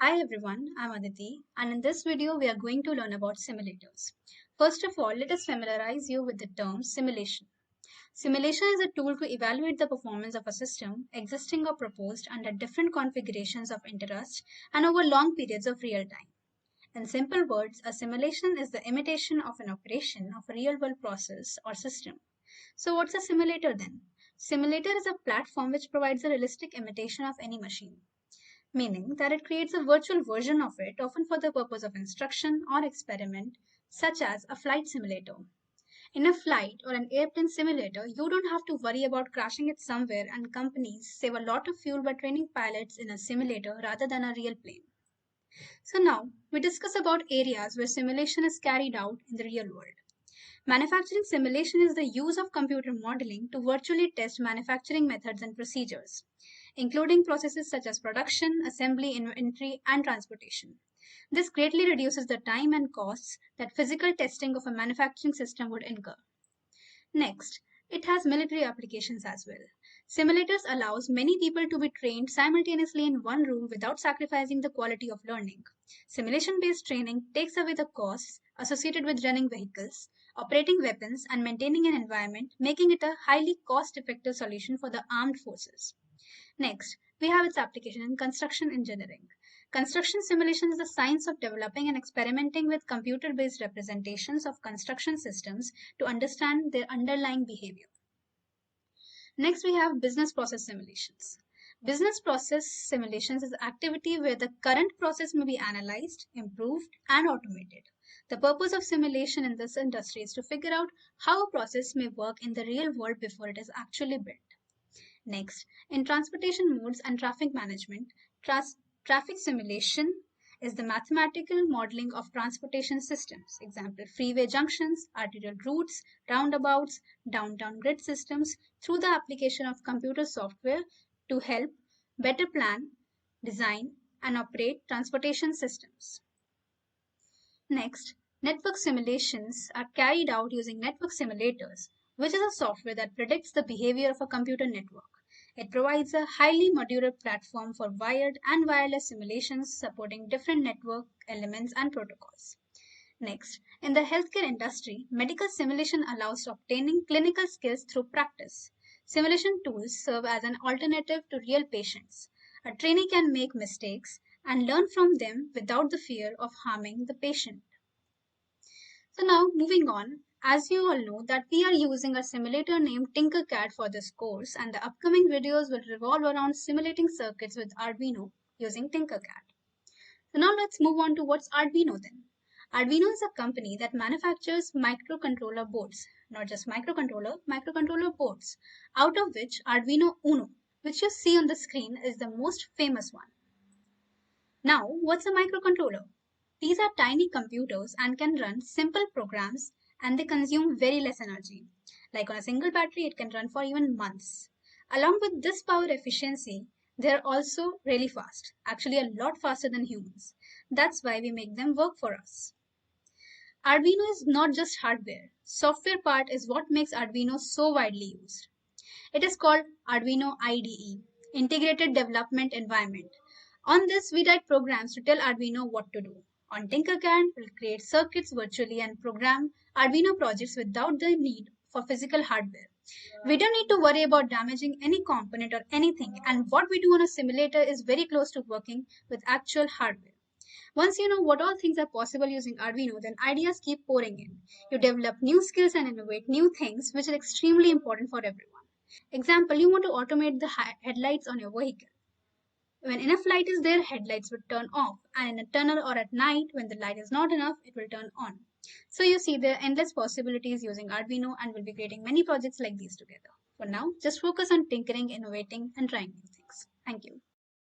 Hi everyone, I'm Aditi, and in this video we are going to learn about simulators. First of all, let us familiarize you with the term simulation. Simulation is a tool to evaluate the performance of a system existing or proposed under different configurations of interest and over long periods of real time. In simple words, a simulation is the imitation of an operation of a real-world process or system. So what's a simulator then? Simulator is a platform which provides a realistic imitation of any machine, meaning that it creates a virtual version of it, often for the purpose of instruction or experiment, such as a flight simulator. In a flight or an airplane simulator, you don't have to worry about crashing it somewhere, and companies save a lot of fuel by training pilots in a simulator rather than a real plane. So now we discuss about areas where simulation is carried out in the real world. Manufacturing simulation is the use of computer modeling to virtually test manufacturing methods and procedures, including processes such as production, assembly, inventory, and transportation. This greatly reduces the time and costs that physical testing of a manufacturing system would incur. Next, it has military applications as well. Simulators allows many people to be trained simultaneously in one room without sacrificing the quality of learning. Simulation-based training takes away the costs associated with running vehicles, operating weapons, and maintaining an environment, making it a highly cost-effective solution for the armed forces. Next, we have its application in construction engineering. Construction simulation is the science of developing and experimenting with computer-based representations of construction systems to understand their underlying behavior. Next, we have business process simulations. Business process simulations is an activity where the current process may be analyzed, improved, and automated. The purpose of simulation in this industry is to figure out how a process may work in the real world before it is actually built. Next, in transportation modes and traffic management, traffic simulation is the mathematical modeling of transportation systems. Example, freeway junctions, arterial routes, roundabouts, downtown grid systems through the application of computer software to help better plan, design, and operate transportation systems. Next, network simulations are carried out using network simulators, which is a software that predicts the behavior of a computer network. It provides a highly modular platform for wired and wireless simulations supporting different network elements and protocols. Next, in the healthcare industry, medical simulation allows obtaining clinical skills through practice. Simulation tools serve as an alternative to real patients. A trainee can make mistakes and learn from them without the fear of harming the patient. So now moving on, as you all know that we are using a simulator named Tinkercad for this course, and the upcoming videos will revolve around simulating circuits with Arduino using Tinkercad. So now let's move on to what's Arduino then. Arduino is a company that manufactures microcontroller boards, not just microcontroller boards, out of which Arduino Uno, which you see on the screen, is the most famous one. Now, what's a microcontroller? These are tiny computers and can run simple programs, and they consume very less energy. Like on a single battery, it can run for even months. Along with this power efficiency, they're also really fast, actually a lot faster than humans. That's why we make them work for us. Arduino is not just hardware. Software part is what makes Arduino so widely used. It is called Arduino IDE, Integrated Development Environment. On this, we write programs to tell Arduino what to do. On Tinkercad, we'll create circuits virtually and program Arduino projects without the need for physical hardware. We don't need to worry about damaging any component or anything, and what we do on a simulator is very close to working with actual hardware. Once you know what all things are possible using Arduino, then ideas keep pouring in. You develop new skills and innovate new things, which is extremely important for everyone. Example, you want to automate the headlights on your vehicle. When enough light is there, headlights would turn off, and in a tunnel or at night, when the light is not enough, it will turn on. So you see there are endless possibilities using Arduino, and we'll be creating many projects like these together. For now, just focus on tinkering, innovating, and trying new things. Thank you.